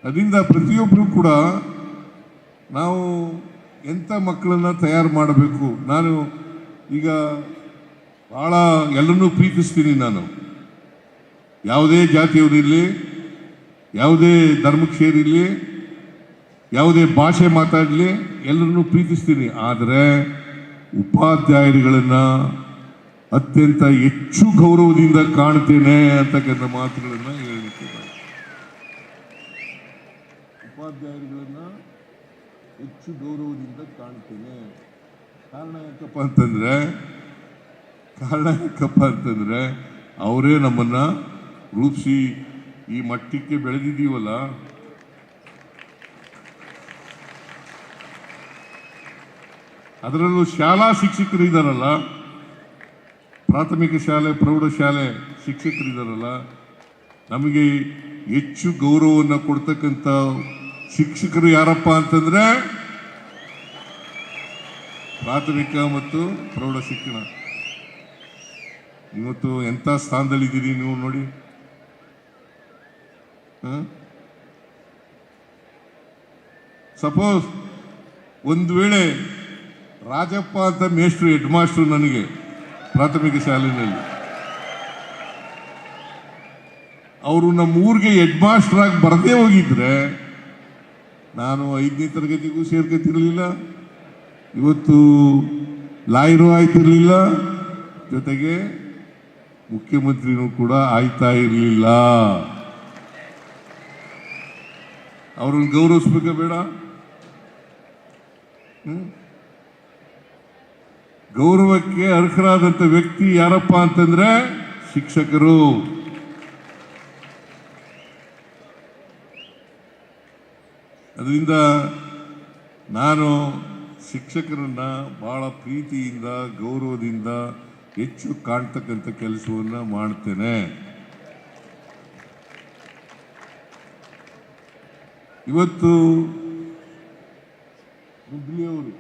ಅದರಿಂದ ಪ್ರತಿಯೊಬ್ಬರು ಕೂಡ ನಾವು ಎಂಥ ಮಕ್ಕಳನ್ನು ತಯಾರು ಮಾಡಬೇಕು. ನಾನು ಈಗ ಭಾಳ ಎಲ್ಲರನ್ನೂ ಪ್ರೀತಿಸ್ತೀನಿ. ನಾನು ಯಾವುದೇ ಜಾತಿಯವರಿರಲಿ, ಯಾವುದೇ ಧರ್ಮಕ್ಕೆ ಸೇರಿರಲಿ, ಯಾವುದೇ ಭಾಷೆ ಮಾತಾಡಲಿ, ಎಲ್ಲರನ್ನೂ ಪ್ರೀತಿಸ್ತೀನಿ. ಆದರೆ ಉಪಾಧ್ಯಾಯರುಗಳನ್ನು ಅತ್ಯಂತ ಹೆಚ್ಚು ಗೌರವದಿಂದ ಕಾಣ್ತೇನೆ ಅಂತಕ್ಕಂಥ ಮಾತುಗಳನ್ನು ಹೇಳಲಿಕ್ಕೆ ಉಪಾಧ್ಯಾಯರುಗಳನ್ನು ಹೆಚ್ಚು ಗೌರವದಿಂದ ಕಾಣ್ತೇನೆ. ಕಾರಣ ಯಾಕಪ್ಪ ಅಂತಂದ್ರೆ ಅವರೇ ನಮ್ಮನ್ನು ರೂಪಿಸಿ ಈ ಮಟ್ಟಕ್ಕೆ ಬೆಳೆದಿದ್ದೀವಲ್ಲ. ಅದರಲ್ಲೂ ಶಾಲಾ ಶಿಕ್ಷಕರು ಇದ್ದಾರಲ್ಲ, ಪ್ರಾಥಮಿಕ ಶಾಲೆ ಪ್ರೌಢಶಾಲೆ ಶಿಕ್ಷಕರಿದ್ದಾರಲ್ಲ, ನಮಗೆ ಹೆಚ್ಚು ಗೌರವವನ್ನು ಕೊಡ್ತಕ್ಕಂಥ ಶಿಕ್ಷಕರು ಯಾರಪ್ಪ ಅಂತಂದ್ರೆ ಪ್ರಾಥಮಿಕ ಮತ್ತು ಪ್ರೌಢ ಶಿಕ್ಷಣ. ಇವತ್ತು ಎಂಥ ಸ್ಥಾನದಲ್ಲಿದ್ದೀರಿ ನೀವು ನೋಡಿ. ಸಪೋಸ್ ಒಂದು ವೇಳೆ ರಾಜಪ್ಪ ಅಂತ ಮೇಷ್ಟ್ರು ಹೆಡ್ ಮಾಸ್ಟ್ರು ನನಗೆ ಪ್ರಾಥಮಿಕ ಶಾಲೆಯಲ್ಲಿ, ಅವರು ನಮ್ಮ ಊರಿಗೆ ಹೆಡ್ ಮಾಸ್ಟರ್ ಆಗಿ ಬರದೇ ಹೋಗಿದ್ರೆ ನಾನು 5ನೇ ತರಗತಿಗೂ ಸೇರ್ಕೊತಿರ್ಲಿಲ್ಲ, ಇವತ್ತು ಲಾಯರು ಆಯ್ತಿರ್ಲಿಲ್ಲ, ಜೊತೆಗೆ ಮುಖ್ಯಮಂತ್ರಿನೂ ಕೂಡ ಆಯ್ತಾ ಇರಲಿಲ್ಲ. ಅವ್ರನ್ನ ಗೌರವಿಸ್ಬೇಕ ಬೇಡ? ಗೌರವಕ್ಕೆ ಅರ್ಹರಾದಂಥ ವ್ಯಕ್ತಿ ಯಾರಪ್ಪ ಅಂತಂದ್ರೆ ಶಿಕ್ಷಕರು. ಅದರಿಂದ ನಾನು ಶಿಕ್ಷಕರನ್ನ ಬಹಳ ಪ್ರೀತಿಯಿಂದ ಗೌರವದಿಂದ ಹೆಚ್ಚು ಕಾಣ್ತಕ್ಕಂಥ ಕೆಲಸವನ್ನು ಮಾಡ್ತೇನೆ. ಇವತ್ತು ಹುಬ್ಳಿಯವರು